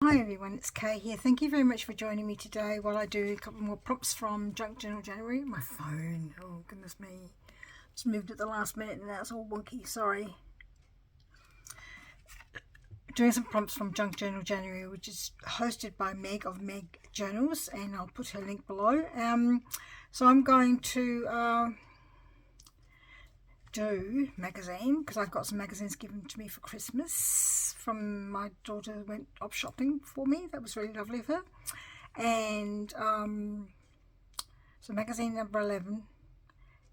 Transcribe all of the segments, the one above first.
Hi everyone, it's Kay here. Thank you very much for joining me today while I do a couple more prompts from Junk Journal January. My phone, oh goodness me, just moved at the last minute and now it's all wonky, sorry. Doing some prompts from Junk Journal January, which is hosted by Meg of Meg Journals, and I'll put her link below. So I'm going to do magazine because I've got some magazines given to me for Christmas from my daughter who went op shopping for me. That was really lovely of her. And so magazine number 11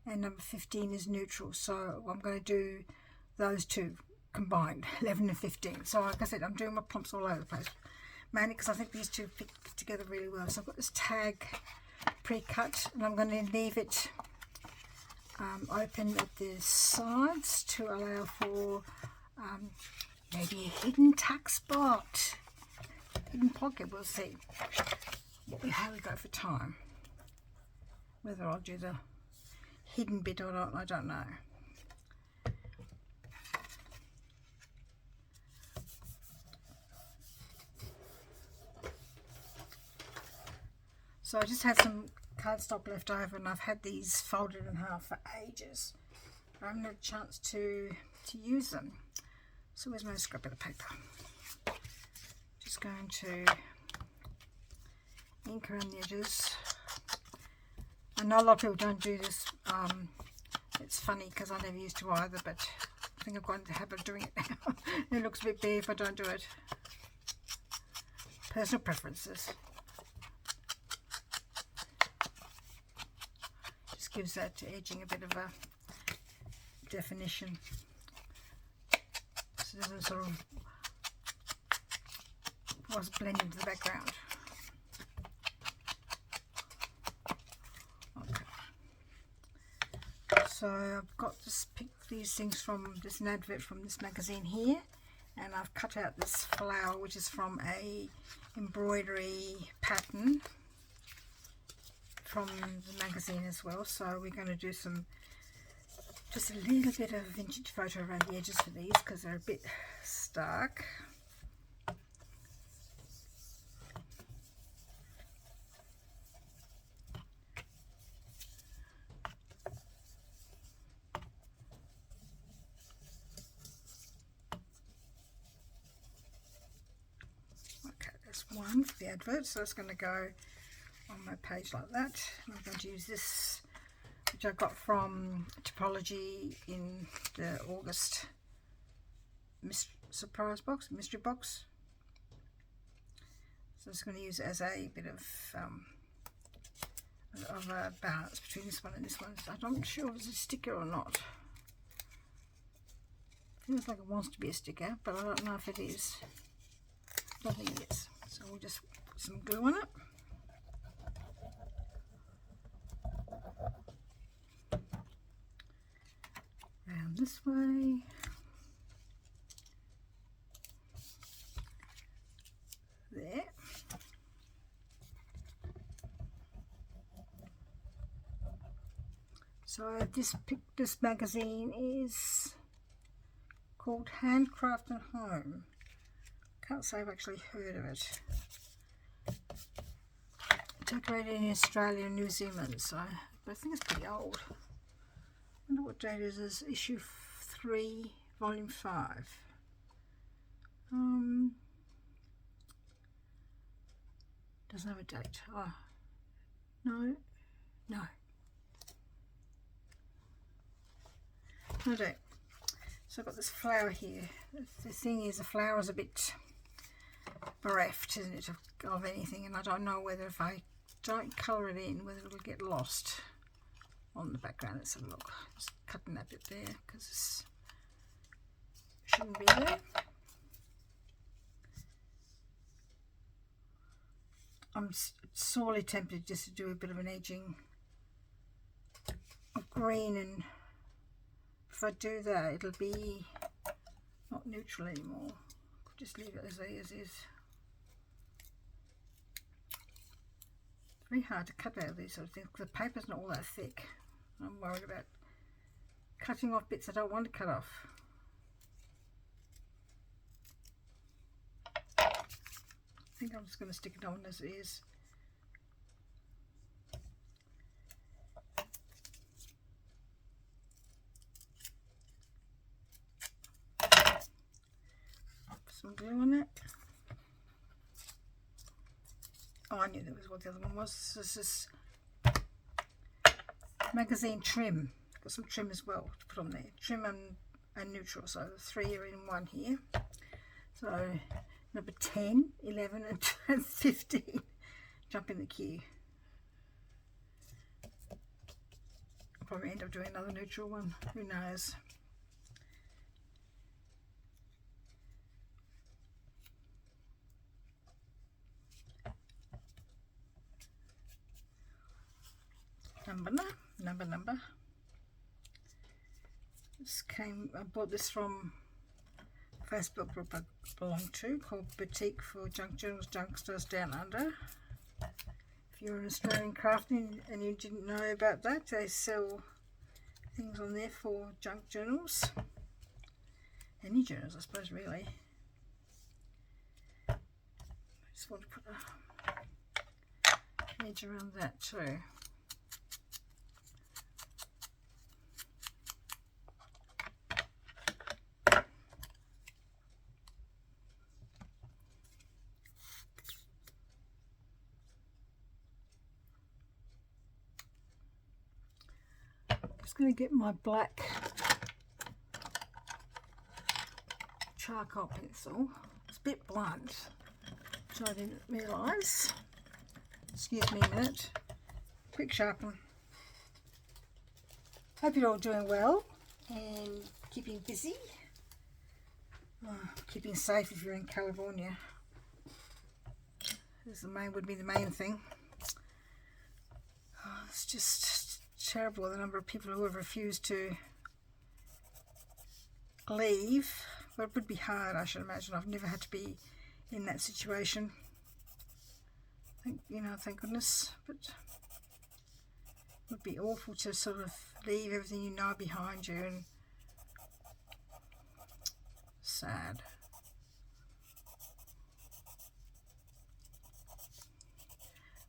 and number 15 is neutral, so I'm going to do those two combined, 11 and 15. So like I said, I'm doing my prompts all over the place, mainly because I think these two fit together really well. So I've got this tag pre-cut and I'm going to leave it open at the sides to allow for maybe a hidden tuck spot, hidden pocket. We'll see how we go for time, whether I'll do the hidden bit or not, I don't know. So I just had some cardstock left over and I've had these folded in half for ages. I haven't had a chance to use them. So where's my scrap of the paper? Just going to ink around the edges. I know a lot of people don't do this. It's funny because I never used to either, but I think I've got into the habit of doing it now. It looks a bit bare if I don't do it. Personal preferences. Gives that edging a bit of a definition, so it doesn't sort of blend into the background. Okay. So I've got just picked these things from this an advert from this magazine here, and I've cut out this flower which is from a embroidery pattern from the magazine as well. So we're going to do just a little bit of vintage photo around the edges for these because they're a bit stark. Okay, there's one for the advert, so it's going to go on my page like that. I'm going to use this, which I got from Typology in the August surprise box, mystery box. So I'm just going to use it as a bit of a balance between this one and this one. I'm not sure if it's a sticker or not. Feels like it wants to be a sticker, but I don't know if it is. I don't think it is. So we'll just put some glue on it. Around this way. There. So this magazine is called Handcraft and Home. Can't say I've actually heard of it. Decorated in Australia and New Zealand, so but I think it's pretty old. I wonder what date it is. Issue 3, volume 5. Doesn't have a date. Oh, no. date. So I've got this flower here. The thing is, the flower is a bit bereft, isn't it, of anything, and I don't know whether if I don't colour it in, whether it'll get lost on the background. Let's have a look. Just cutting that bit there because it shouldn't be there. I'm sorely tempted just to do a bit of an edging of green, and if I do that it'll be not neutral anymore. I'll just leave it as is. It's very hard to cut out these sort of things because the paper's not all that thick. I'm worried about cutting off bits I don't want to cut off. think I'm just going to stick it on as it is. Some glue on it. Oh, I knew that was what the other one was. This is magazine trim. Got some trim as well to put on there. Trim and neutral, so 3 are in one here. So number 10, 11 and 15 jump in the queue. I'll probably end up doing another neutral one, who knows. Number. I bought this from a Facebook group I belong to called Boutique for Junk Journals Junksters Down Under. If you're an Australian crafting and you didn't know about that, they sell things on there for junk journals. Any journals, I suppose, really. I just want to put a edge around that too. Just going to get my black charcoal pencil. It's a bit blunt, which I didn't realise. Excuse me a minute. Quick sharpen. Hope you're all doing well and keeping busy. Keeping safe if you're in California. Would be the main thing. It's just terrible, the number of people who have refused to leave. But it would be hard, I should imagine. I've never had to be in that situation. Thank goodness. But it would be awful to sort of leave everything you know behind you, and sad.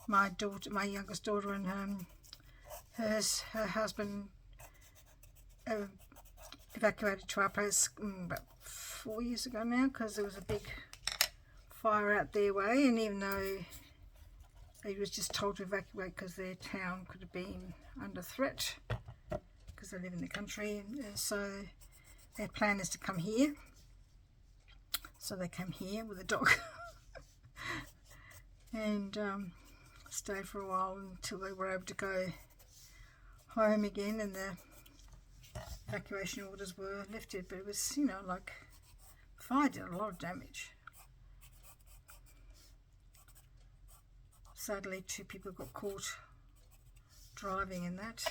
My youngest daughter, and her husband evacuated to our place about 4 years ago now, because there was a big fire out their way, and even though he was just told to evacuate because their town could have been under threat because they live in the country, and so their plan is to come here. So they came here with a dog and stay for a while until they were able to go home again, and the evacuation orders were lifted. But it was, like, fire did a lot of damage. Sadly, 2 people got caught driving in that.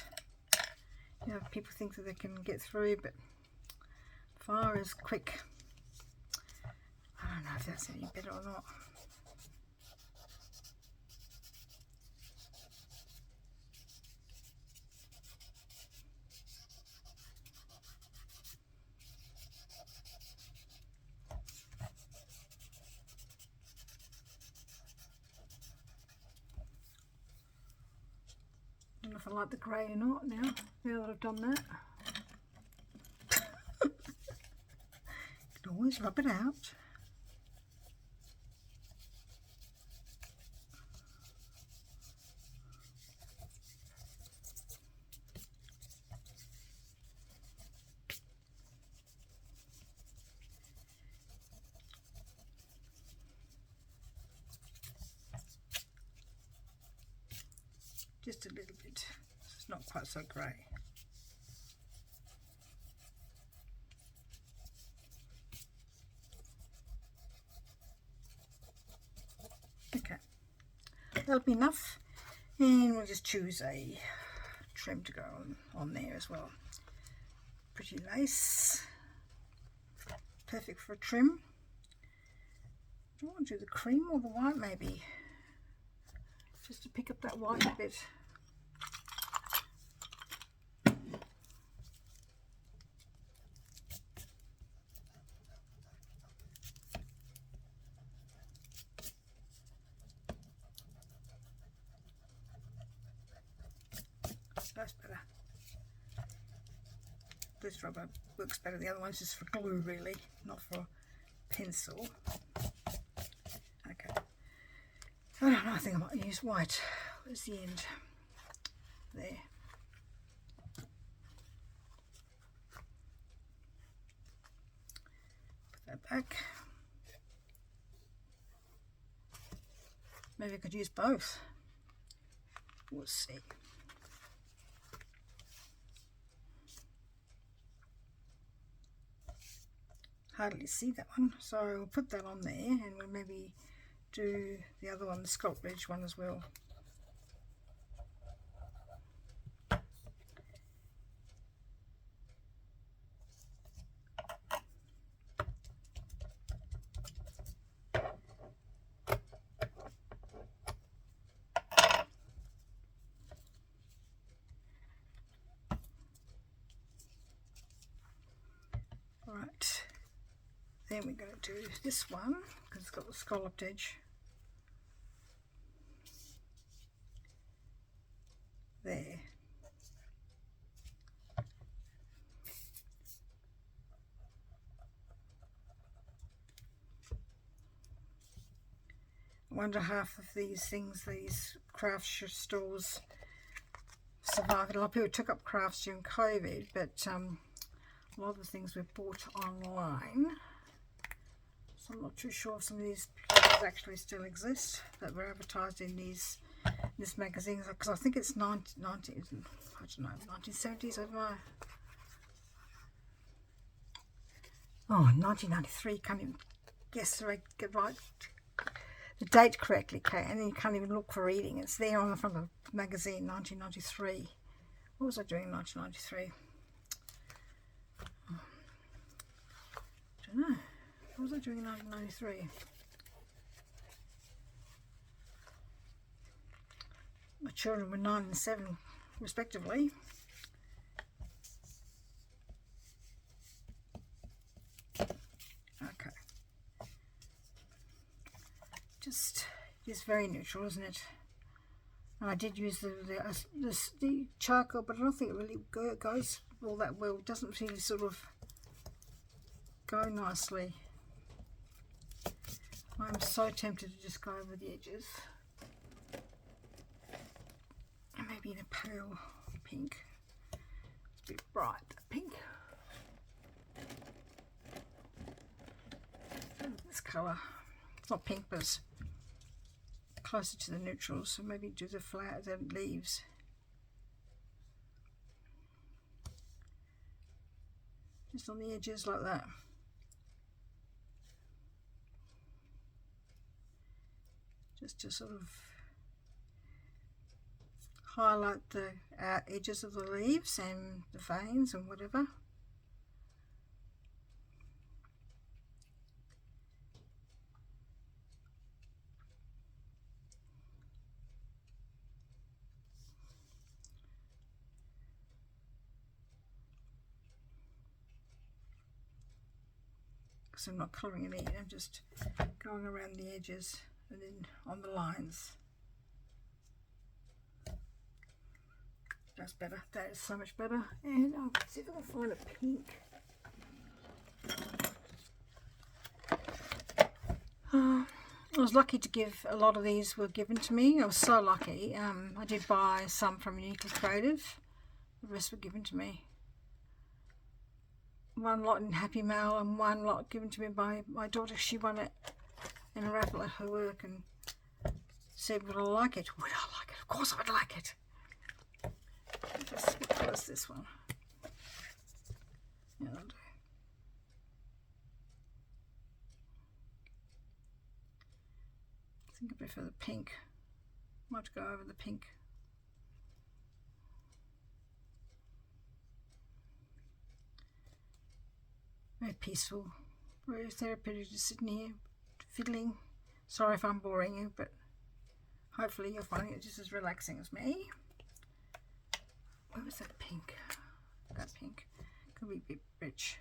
People think that they can get through, but fire is quick. I don't know if that's any better or not. I don't know if I like the grey or not now that I've done that. You can always rub it out. Just a little bit. It's not quite so grey. Okay, that'll be enough, and we'll just choose a trim to go on there as well. Pretty lace, perfect for a trim. Do I want to do the cream or the white maybe? Just to pick up that white a bit. this rubber works better. The other one's just for glue, really, not for pencil. Okay. I don't know, I think I might use white. Where's the end? There. Put that back. Maybe I could use both. We'll see. Hardly see that one, so we'll put that on there, and we'll maybe do the other one, the Sculpt Edge one as well. Right, then we're going to do this one because it's got the scalloped edge. There. I wonder half of these things, these craft stores survived. A lot of people took up crafts during COVID, but a lot of the things were bought online. So I'm not too sure if some of these places actually still exist that were advertised in this magazine, because I think it's 1970s, I don't know. Oh, 1993, can't even guess the date correctly, okay, and then you can't even look for reading. It's there on the front of the magazine, 1993. What was I doing in 1993? I don't know. What was I doing in 1993? My children were 9 and 7 respectively. Okay. Just very neutral, isn't it? And I did use the charcoal, but I don't think it really goes all that well. It doesn't really sort of go nicely. I'm so tempted to just go over the edges. And maybe in a pale pink. It's a bit bright, that pink. This colour, it's not pink, but it's closer to the neutrals, so maybe do the flowers and leaves. Just on the edges like that. Just to sort of highlight the edges of the leaves and the veins and whatever. Because I'm not colouring it in, I'm just going around the edges and then on the lines. That's better. That is so much better. And I'll see if I can find a pink. I was lucky to give, a lot of these were given to me. I was so lucky. I did buy some from Uniquely Creative. The rest were given to me. One lot in Happy Mail and one lot given to me by my daughter. She won it in a raffle at her work and said, would I like it? Would I like it? Of course I would like it. What colour is this one? Yeah, I'll do. I think I prefer the pink. Might go over the pink. Very peaceful, very therapeutic to sit in here fiddling. Sorry if I'm boring you, but hopefully you're finding it just as relaxing as me. Where was that pink? That pink could be a bit rich.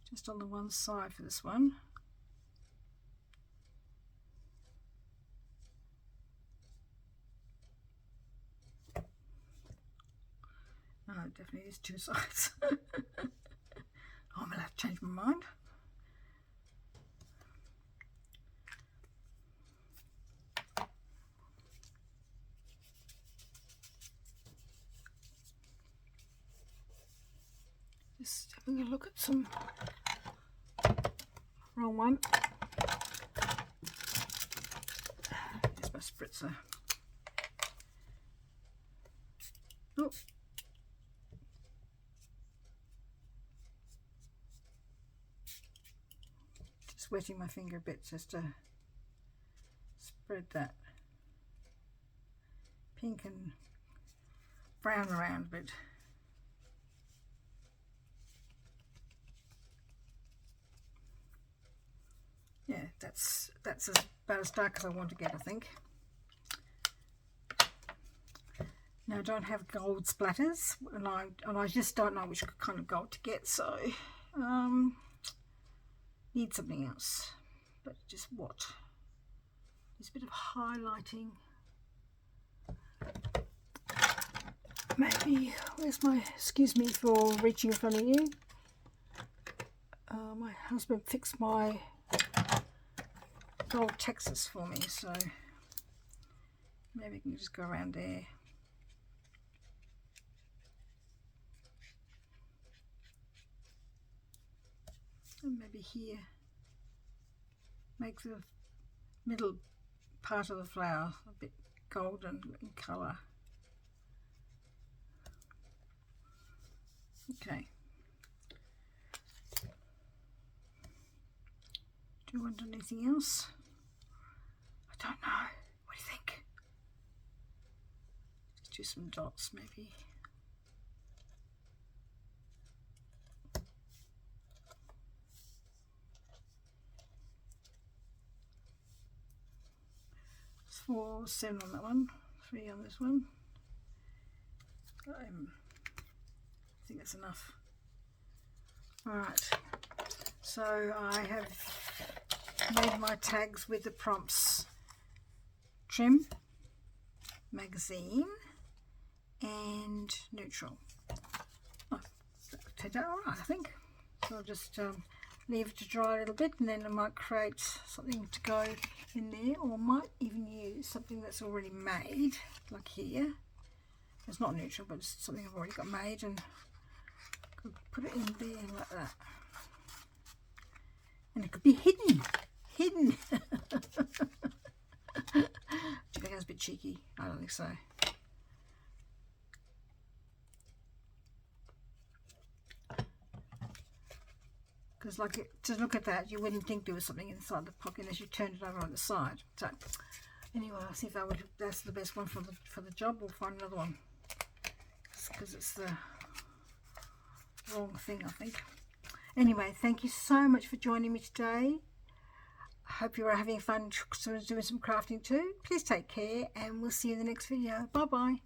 just on the one side for this one. No, it definitely is two sides. Oh, I'm gonna have to change my mind. Just having a look at some. Wrong one. There's my spritzer. Oh. Just wetting my finger a bit just to spread that pink and brown around a bit. Yeah, that's about as dark as I want to get, I think. Now I don't have gold splatters, and I just don't know which kind of gold to get, so need something else. But just what? Just a bit of highlighting. Maybe, where's my, excuse me for reaching in front of you. My husband fixed my gold Texas for me, so maybe we can just go around there. And maybe here, make the middle part of the flower a bit golden in colour. Okay. Do you want anything else? I don't know. What do you think? Let's do some dots maybe. It's 4, 7 on that one, 3 on this one. I think that's enough. Alright, so I have made my tags with the prompts: trim, magazine and neutral. Oh, that turned out alright, I think. So I'll just leave it to dry a little bit, and then I might create something to go in there, or I might even use something that's already made, like here. It's not neutral, but it's something I've already got made, and could put it in there like that. And it could be hidden. Do you think that's a bit cheeky? I don't think so. Because to look at that, you wouldn't think there was something inside the pocket unless you turned it over on the side. So anyway, I'll see if that's the best one for the job. We'll find another one, because it's the wrong thing, I think. Anyway, thank you so much for joining me today. I hope you are having fun doing some crafting too. Please take care, and we'll see you in the next video. Bye bye.